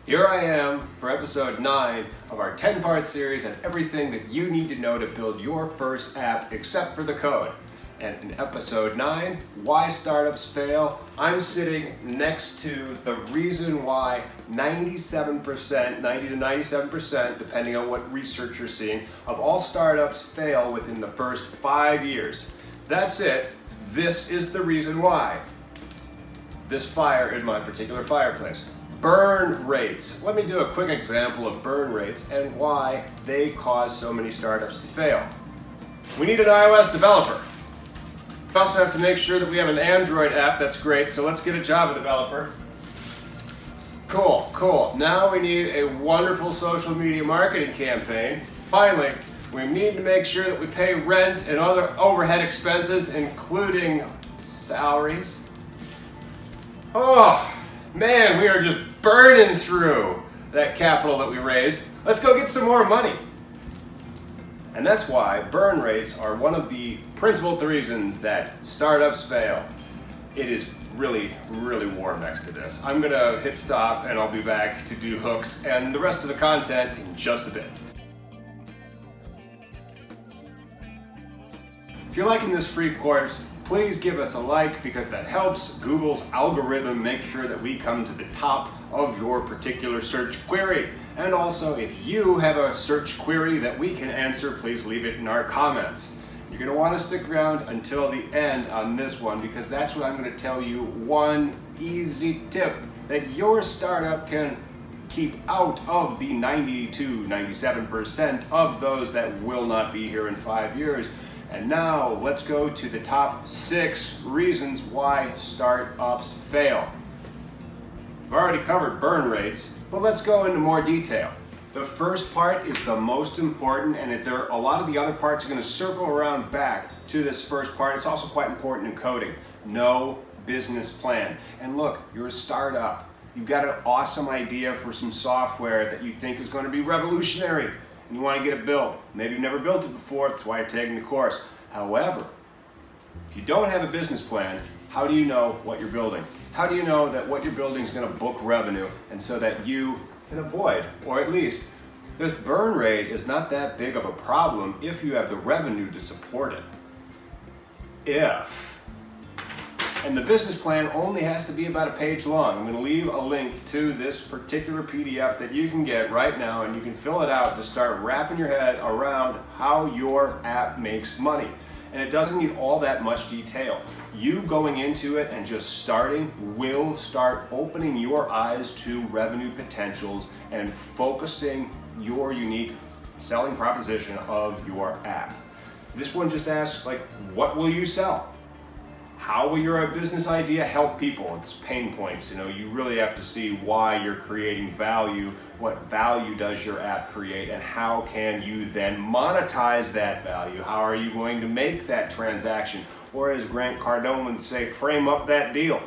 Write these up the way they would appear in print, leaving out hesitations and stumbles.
Here I am for episode 9 of our 10-part series on everything that you need to know to build your first app except for the code. And in episode 9, Why Startups Fail, I'm sitting next to the reason why 90 to 97%, depending on what research you're seeing, of all startups fail within the first 5 years. That's it. This is the reason why. This fire in my particular fireplace. Burn rates. Let me do a quick example of burn rates and why they cause so many startups to fail. We need an iOS developer. We also have to make sure that we have an Android app. That's great, so let's get a Java developer. Cool. Now we need a wonderful social media marketing campaign. Finally, we need to make sure that we pay rent and other overhead expenses, including salaries. Oh, man, we are just burning through that capital that we raised. Let's go get some more money. And that's why burn rates are one of the principal reasons that startups fail. It is really warm next to this. I'm gonna hit stop and I'll be back to do hooks and the rest of the content in just a bit. If you're liking this free course, please give us a like because that helps Google's algorithm make sure that we come to the top of your particular search query. And also, if you have a search query that we can answer, please leave it in our comments. You're going to want to stick around until the end on this one because that's what I'm going to tell you one easy tip that your startup can keep out of the 90 to 97% of those that will not be here in 5 years. And now let's go to the top 6 reasons why startups fail. I've already covered burn rates, but let's go into more detail. The first part is the most important, and a lot of the other parts are going to circle around back to this first part. It's also quite important in coding. No business plan. And look, you're a startup. You've got an awesome idea for some software that you think is going to be revolutionary. And you want to get it built. Maybe you've never built it before, that's why you're taking the course. However, if you don't have a business plan, how do you know what you're building? How do you know that what you're building is going to book revenue and so that you can avoid, or at least this burn rate is not that big of a problem if you have the revenue to support it. And the business plan only has to be about a page long. I'm going to leave a link to this particular PDF that you can get right now and you can fill it out to start wrapping your head around how your app makes money. And it doesn't need all that much detail. You going into it and just starting will start opening your eyes to revenue potentials and focusing your unique selling proposition of your app. This one just asks, what will you sell? How will your business idea help people? It's pain points. You really have to see why you're creating value, what value does your app create, and how can you then monetize that value? How are you going to make that transaction? Or as Grant Cardone would say, frame up that deal.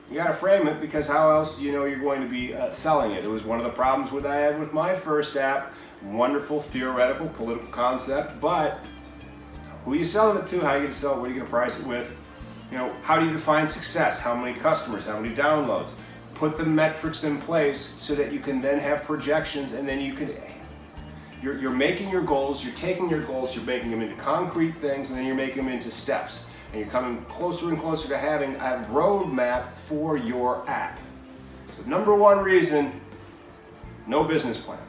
You got to frame it because how else do you know you're going to be selling it? It was one of the problems I had with my first app. Wonderful theoretical political concept, but who are you selling it to? How are you going to sell it? What are you going to price it with? How do you define success? How many customers? How many downloads? Put the metrics in place so that you can then have projections and then you're making your goals, you're taking your goals, you're making them into concrete things and then you're making them into steps. And you're coming closer and closer to having a roadmap for your app. So number one reason, no business plan.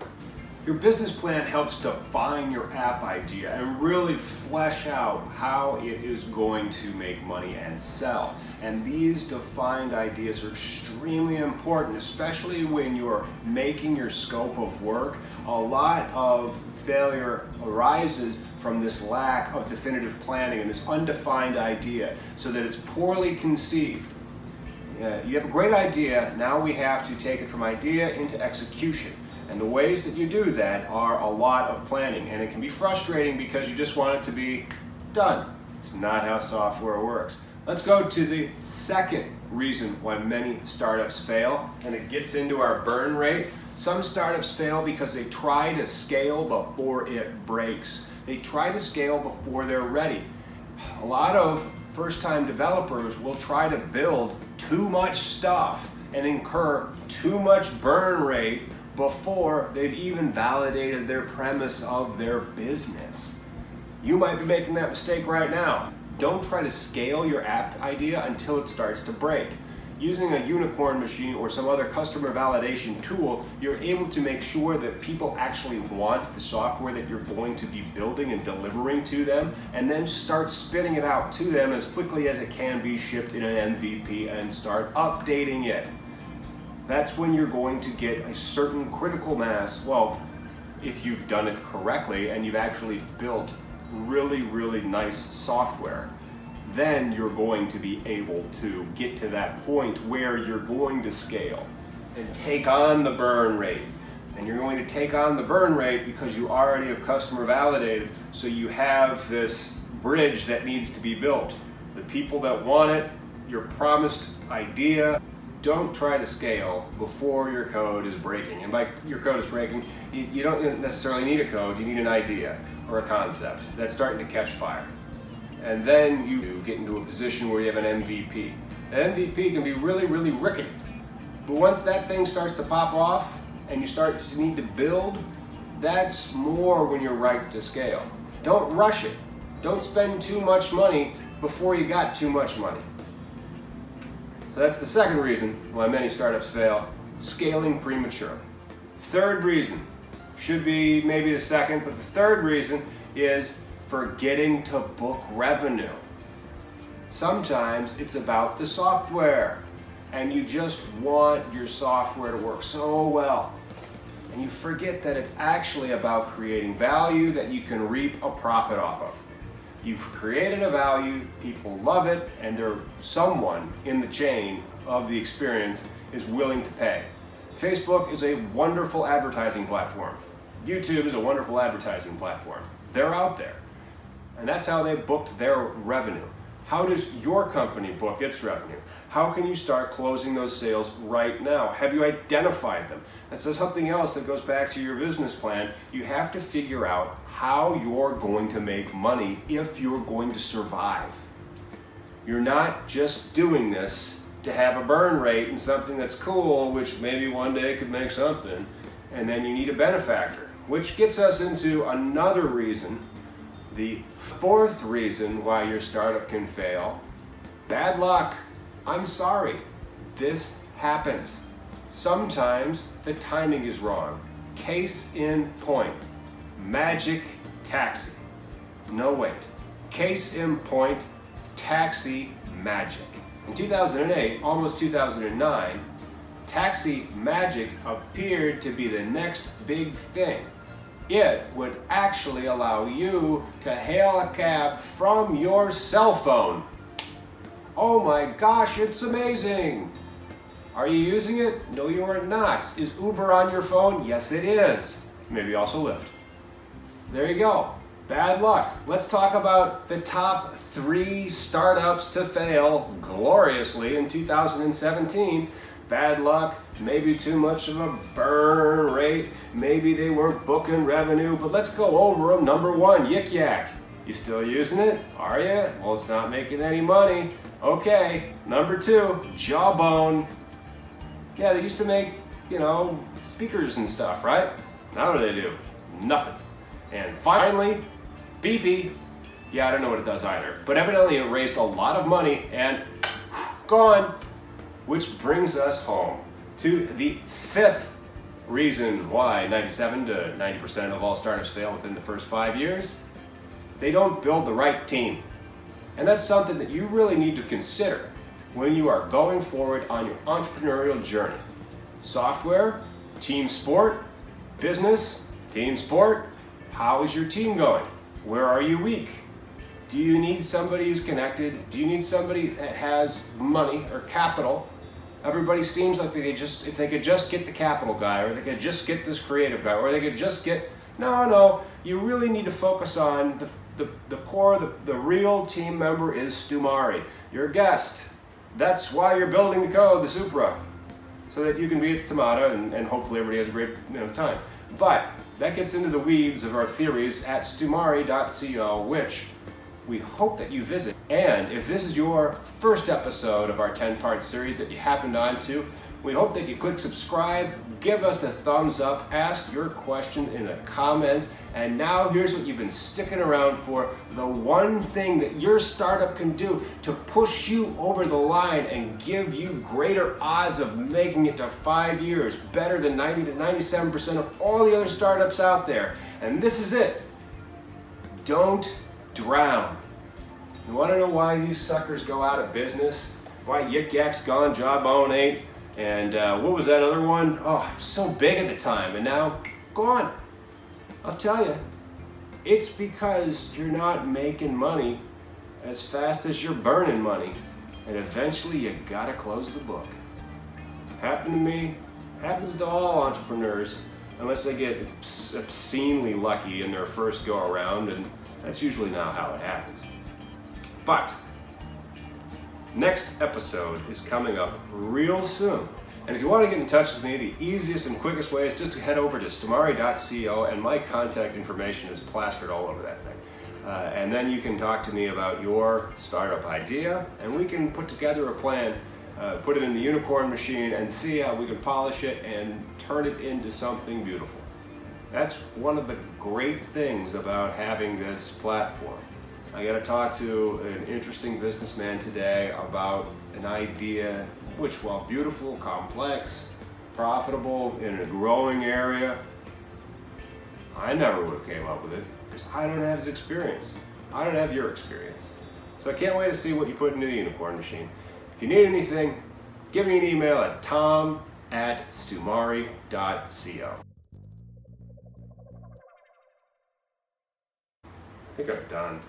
Your business plan helps define your app idea and really flesh out how it is going to make money and sell. And these defined ideas are extremely important, especially when you're making your scope of work. A lot of failure arises from this lack of definitive planning and this undefined idea, so that it's poorly conceived. You have a great idea, now we have to take it from idea into execution. And the ways that you do that are a lot of planning, and it can be frustrating because you just want it to be done. It's not how software works. Let's go to the second reason why many startups fail, and it gets into our burn rate. Some startups fail because they try to scale before it breaks. They try to scale before they're ready. A lot of first-time developers will try to build too much stuff and incur too much burn rate before they've even validated their premise of their business. You might be making that mistake right now. Don't try to scale your app idea until it starts to break. Using a unicorn machine or some other customer validation tool, you're able to make sure that people actually want the software that you're going to be building and delivering to them, and then start spitting it out to them as quickly as it can be shipped in an MVP and start updating it. That's when you're going to get a certain critical mass. Well, if you've done it correctly and you've actually built really, really nice software, then you're going to be able to get to that point where you're going to scale and take on the burn rate. And you're going to take on the burn rate because you already have customer validated, so you have this bridge that needs to be built. The people that want it, your promised idea. Don't try to scale before your code is breaking. And by your code is breaking, you don't necessarily need a code, you need an idea or a concept that's starting to catch fire. And then you get into a position where you have an MVP. An MVP can be really, really rickety. But once that thing starts to pop off and you start to need to build, that's more when you're right to scale. Don't rush it. Don't spend too much money before you got too much money. So that's the second reason why many startups fail, scaling prematurely. Third reason, should be maybe the second, but the third reason is forgetting to book revenue. Sometimes it's about the software, and you just want your software to work so well, and you forget that it's actually about creating value that you can reap a profit off of. You've created a value, people love it, and someone in the chain of the experience is willing to pay. Facebook is a wonderful advertising platform. YouTube is a wonderful advertising platform. They're out there. And that's how they booked their revenue. How does your company book its revenue? How can you start closing those sales right now? Have you identified them? That's something else that goes back to your business plan. You have to figure out how you're going to make money if you're going to survive. You're not just doing this to have a burn rate and something that's cool, which maybe one day could make something, and then you need a benefactor, which gets us into another reason. The fourth reason why your startup can fail: bad luck. I'm sorry, this happens. Sometimes the timing is wrong. Case in point, Magic Taxi. No wait. Case in point, Taxi Magic. In 2008, almost 2009, Taxi Magic appeared to be the next big thing. It would actually allow you to hail a cab from your cell phone. Oh my gosh, it's amazing! Are you using it? No, you are not. Is Uber on your phone? Yes, it is. Maybe also Lyft. There you go. Bad luck. Let's talk about the top 3 startups to fail gloriously in 2017. Bad luck, maybe too much of a burn rate, maybe they weren't booking revenue, but let's go over them. Number 1, Yik Yak. You still using it? Are you? Well, it's not making any money. Okay. Number 2, Jawbone. Yeah, they used to make, speakers and stuff, right? Now what do they do? Nothing. And finally, BP. Yeah, I don't know what it does either, but evidently it raised a lot of money and gone. Which brings us home to the 5th reason why 97 to 90% of all startups fail within the first 5 years. They don't build the right team. And that's something that you really need to consider when you are going forward on your entrepreneurial journey. Software, team sport, business, team sport. How is your team going? Where are you weak? Do you need somebody who's connected? Do you need somebody that has money or capital? Everybody seems like if they could just get the capital guy, or they could just get this creative guy, or they could just get, no, you really need to focus on the core, the real team member is Stumari, your guest. That's why you're building the code, the Supra, so that you can be its tomato and hopefully everybody has a great time. But that gets into the weeds of our theories at stumari.co, which we hope that you visit. And if this is your first episode of our 10-part series that you happened on to, We hope that you click subscribe, give us a thumbs up, ask your question in the comments, and now here's what you've been sticking around for, the one thing that your startup can do to push you over the line and give you greater odds of making it to 5 years, better than 90 to 97% of all the other startups out there. And this is it. Don't drown. You want to know why these suckers go out of business? Why Yik Yak's gone, Jawbone ain't, and what was that other one? Oh, it was so big at the time, and now gone. I'll tell you, it's because you're not making money as fast as you're burning money, and eventually you gotta close the book. Happened to me, happens to all entrepreneurs, unless they get obscenely lucky in their first go around, and that's usually not how it happens. But next episode is coming up real soon. And if you want to get in touch with me, the easiest and quickest way is just to head over to stumari.co, and my contact information is plastered all over that thing. And then you can talk to me about your startup idea, and we can put together a plan, put it in the unicorn machine, and see how we can polish it and turn it into something beautiful. That's one of the great things about having this platform. I got to talk to an interesting businessman today about an idea which, while beautiful, complex, profitable, in a growing area, I never would have came up with it because I don't have his experience. I don't have your experience. So I can't wait to see what you put into the unicorn machine. If you need anything, give me an email at tom@stumari.co. I think I'm done.